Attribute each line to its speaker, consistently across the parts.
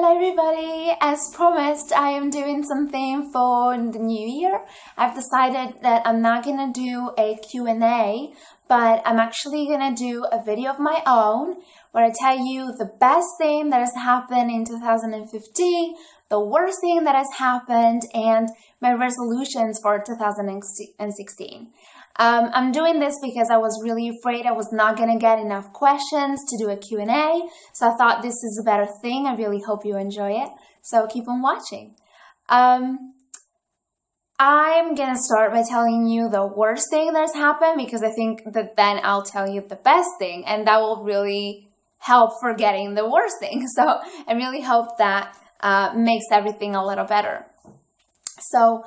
Speaker 1: Hello everybody, as promised I am doing something for the new year. I've decided that I'm not gonna do a Q&A, but I'm actually gonna do a video of my own where I tell you the best thing that has happened in 2015, the worst thing that has happened, and my resolutions for 2016. I'm doing this because I was really afraid I was not going to get enough questions to do a Q&A, so I thought this is a better thing. I really hope you enjoy it, so keep on watching. I'm going to start by telling you the worst thing that's happened because I think that then I'll tell you the best thing, and that will really help forgetting the worst thing. So I really hope that makes everything a little better. So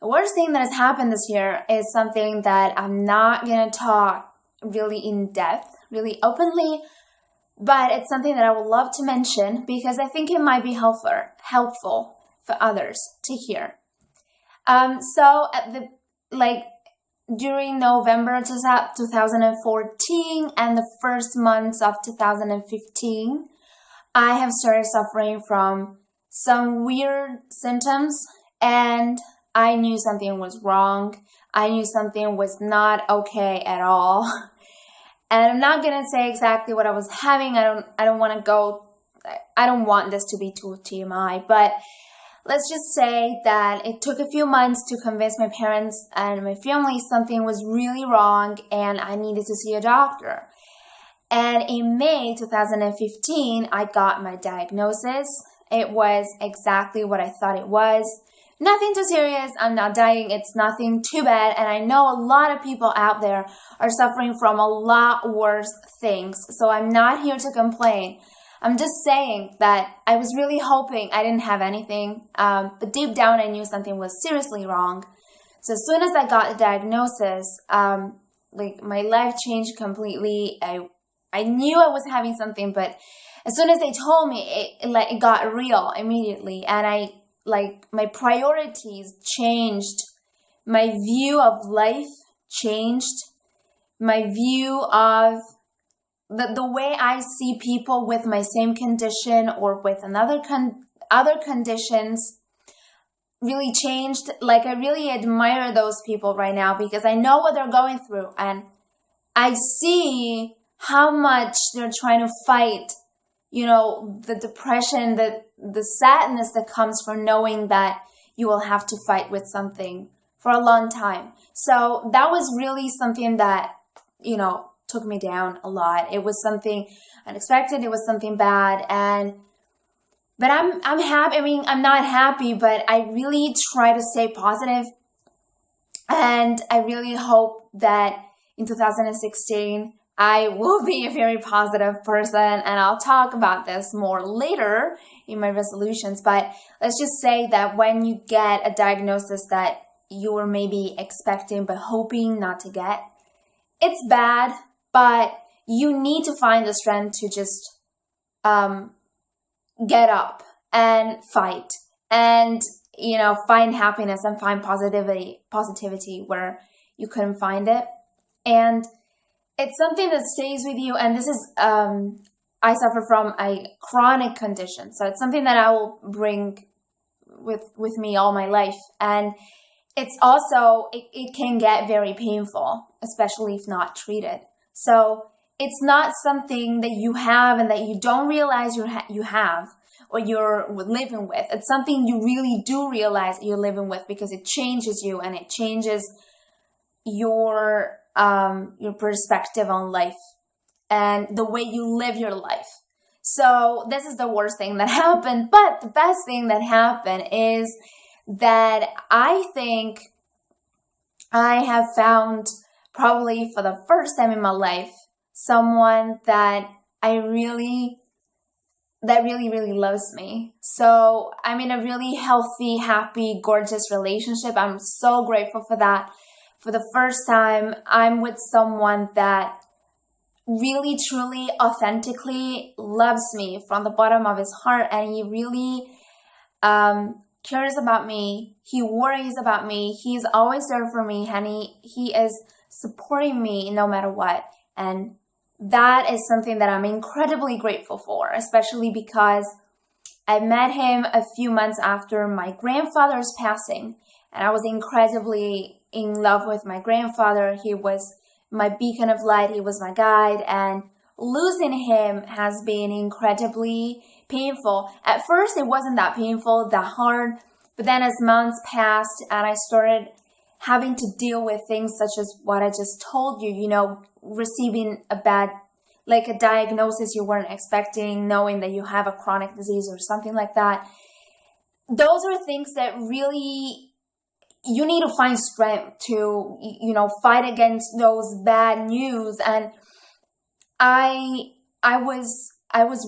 Speaker 1: the worst thing that has happened this year is something that I'm not going to talk really in depth, really openly, but it's something that I would love to mention because I think it might be helpful for others to hear. So during November 2014 and the first months of 2015, I have started suffering from some weird symptoms, and I knew something was wrong. I knew something was not okay at all. And I'm not going to say exactly what I was having. I don't want this to be too TMI, but let's just say that it took a few months to convince my parents and my family something was really wrong and I needed to see a doctor. And in May 2015, I got my diagnosis. It was exactly what I thought it was. Nothing too serious, I'm not dying, it's nothing too bad, and I know a lot of people out there are suffering from a lot worse things, so I'm not here to complain. I'm just saying that I was really hoping I didn't have anything, but deep down I knew something was seriously wrong. So as soon as I got the diagnosis, my life changed completely. I knew I was having something, but as soon as they told me, it got real immediately, and my priorities changed, my view of life changed, my view of the way I see people with my same condition or with other conditions really changed. I really admire those people right now because I know what they're going through, and I see how much they're trying to fight, the depression, the sadness that comes from knowing that you will have to fight with something for a long time. So that was really something that, took me down a lot. It was something unexpected. It was something bad. But I'm happy. I mean, I'm not happy, but I really try to stay positive. And I really hope that in 2016, I will be a very positive person, and I'll talk about this more later in my resolutions. But let's just say that when you get a diagnosis that you were maybe expecting but hoping not to get, it's bad, but you need to find the strength to just get up and fight and, find happiness and find positivity where you couldn't find it. And it's something that stays with you, and this is, I suffer from a chronic condition, so it's something that I will bring with me all my life, and it's also, it can get very painful, especially if not treated. So it's not something that you have and that you don't realize you have or you're living with. It's something you really do realize you're living with because it changes you and it changes your perspective on life and the way you live your life. So this is the worst thing that happened, but the best thing that happened is that I think I have found, probably for the first time in my life, someone that really loves me. So I'm in a really healthy, happy, gorgeous relationship. I'm so grateful for that. For the first time, I'm with someone that really, truly, authentically loves me from the bottom of his heart, and he really cares about me. He worries about me. He's always there for me, and he is supporting me no matter what. And that is something that I'm incredibly grateful for, especially because I met him a few months after my grandfather's passing, and I was incredibly in love with my grandfather. He was my beacon of light. He was my guide, and losing him has been incredibly painful. At first, it wasn't that painful, that hard, but then as months passed and I started having to deal with things such as what I just told you, receiving a diagnosis you weren't expecting, knowing that you have a chronic disease or something like that. Those are things that really you need to find strength to, fight against those bad news. And I was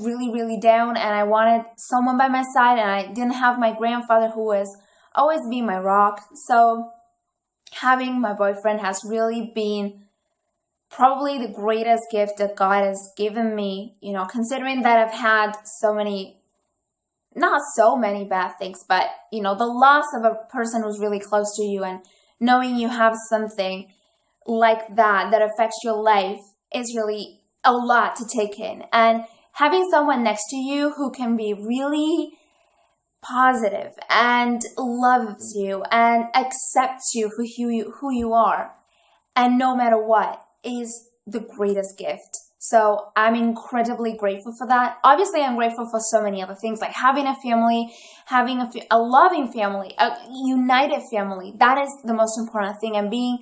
Speaker 1: really, really down, and I wanted someone by my side, and I didn't have my grandfather, who was always been my rock. So having my boyfriend has really been probably the greatest gift that God has given me, considering that I've had not so many bad things, but, the loss of a person who's really close to you, and knowing you have something like that affects your life is really a lot to take in. And having someone next to you who can be really positive and loves you and accepts you for who you are, and no matter what, is the greatest gift. So I'm incredibly grateful for that. Obviously, I'm grateful for so many other things, like having a family, having a loving family, a united family. That is the most important thing. And being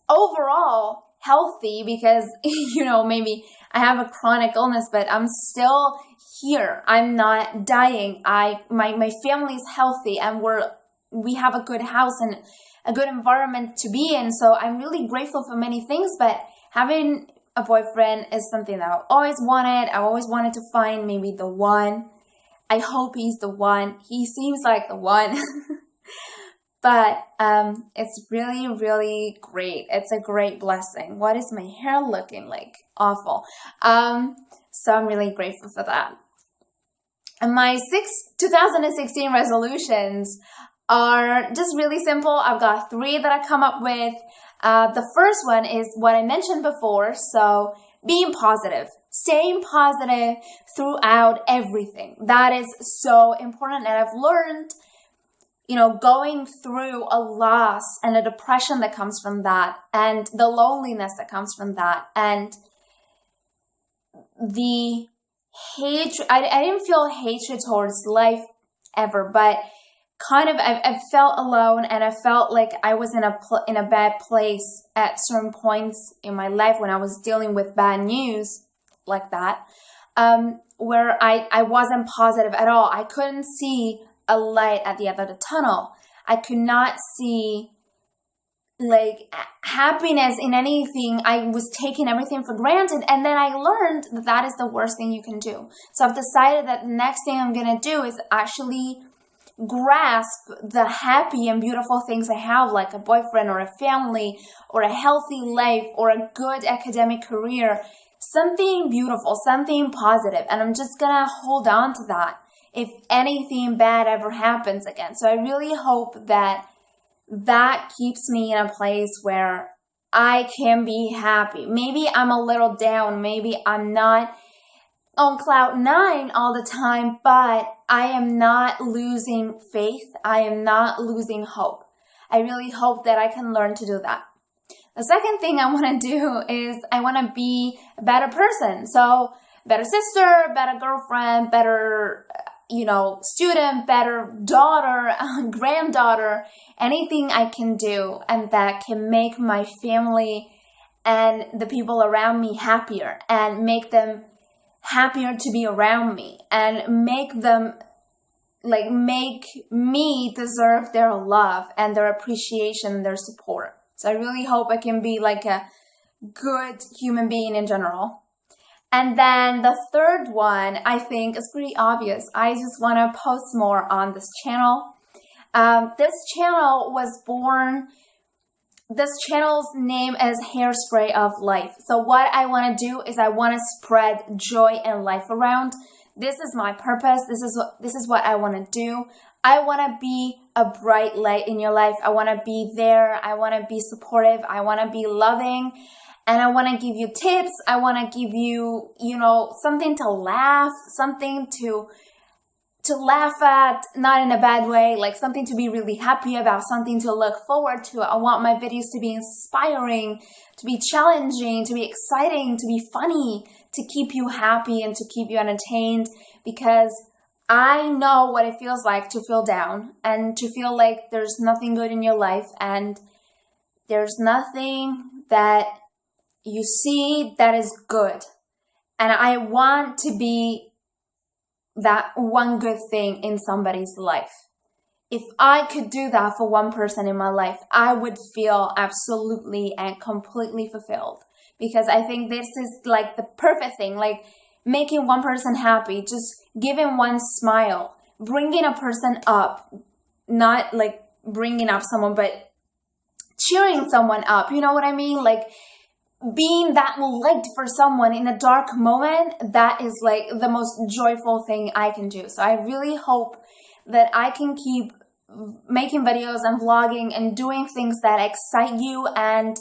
Speaker 1: overall healthy, because, maybe I have a chronic illness, but I'm still here. I'm not dying. My family is healthy, and we have a good house and a good environment to be in. So I'm really grateful for many things, but having a boyfriend is something that I always wanted. I always wanted to find maybe the one. I hope he's the one. He seems like the one. But it's really, really great. It's a great blessing. What is my hair looking like? Awful. So I'm really grateful for that. And my 2016 resolutions are just really simple. I've got 3 that I come up with. The first one is what I mentioned before. So being positive, staying positive throughout everything. That is so important. And I've learned, going through a loss and a depression that comes from that, and the loneliness that comes from that, and the hatred. I didn't feel hatred towards life ever, but kind of I felt alone, and I felt like I was in a bad place at certain points in my life when I was dealing with bad news like that, where I wasn't positive at all. I couldn't see a light at the end of the tunnel. I could not see happiness in anything. I was taking everything for granted, and then I learned that is the worst thing you can do. So I've decided that the next thing I'm gonna do is actually grasp the happy and beautiful things I have, like a boyfriend or a family or a healthy life or a good academic career, something beautiful, something positive, and I'm just gonna hold on to that if anything bad ever happens again. So I really hope that keeps me in a place where I can be happy. Maybe I'm a little down, maybe I'm not on cloud 9 all the time, but I am not losing faith. I am not losing hope. I really hope that I can learn to do that. The second thing I want to do is I want to be a better person. So better sister, better girlfriend, better, student, better daughter, granddaughter, anything I can do and that can make my family and the people around me happier and make them happier to be around me and make me deserve their love and their appreciation and their support. So I really hope I can be like a good human being in general. And then the third one, I think, is pretty obvious. I just want to post more on this channel. This channel's name is Hairspray of Life. So what I want to do is I want to spread joy and life around. This is my purpose. This is what I want to do. I want to be a bright light in your life. I want to be there. I want to be supportive. I want to be loving. And I want to give you tips. I want to give you, something to laugh, something to to laugh at, not in a bad way, like something to be really happy about, something to look forward to. I want my videos to be inspiring, to be challenging, to be exciting, to be funny, to keep you happy and to keep you entertained, because I know what it feels like to feel down and to feel like there's nothing good in your life and there's nothing that you see that is good. And I want to be that one good thing in somebody's life. If I could do that for one person in my life, I would feel absolutely and completely fulfilled, because I think this is like the perfect thing, like making one person happy, just giving one smile, bringing a person up, not like bringing up someone, but cheering someone up. You know what I mean? Like being that light for someone in a dark moment, that is like the most joyful thing I can do. So I really hope that I can keep making videos and vlogging and doing things that excite you and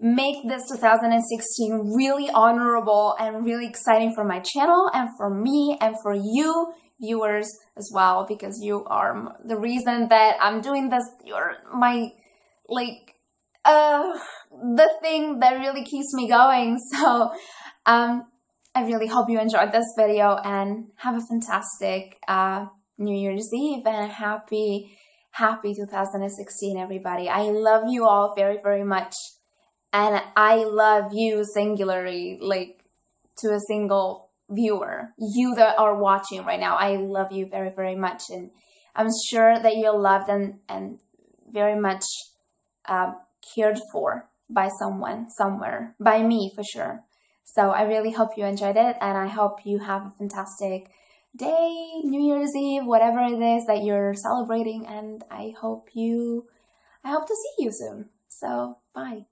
Speaker 1: make this 2016 really honorable and really exciting for my channel and for me and for you viewers as well, because you are the reason that I'm doing this. You're my, like, the thing that really keeps me going. So I really hope you enjoyed this video and have a fantastic New Year's Eve and a happy 2016, everybody. I love you all very, very much. And I love you singularly, like to a single viewer, you that are watching right now. I love you very, very much. And I'm sure that you're loved and very much cared for by someone, somewhere, by me for sure. So I really hope you enjoyed it, and I hope you have a fantastic day, New Year's Eve, whatever it is that you're celebrating, and I hope to see you soon. So bye.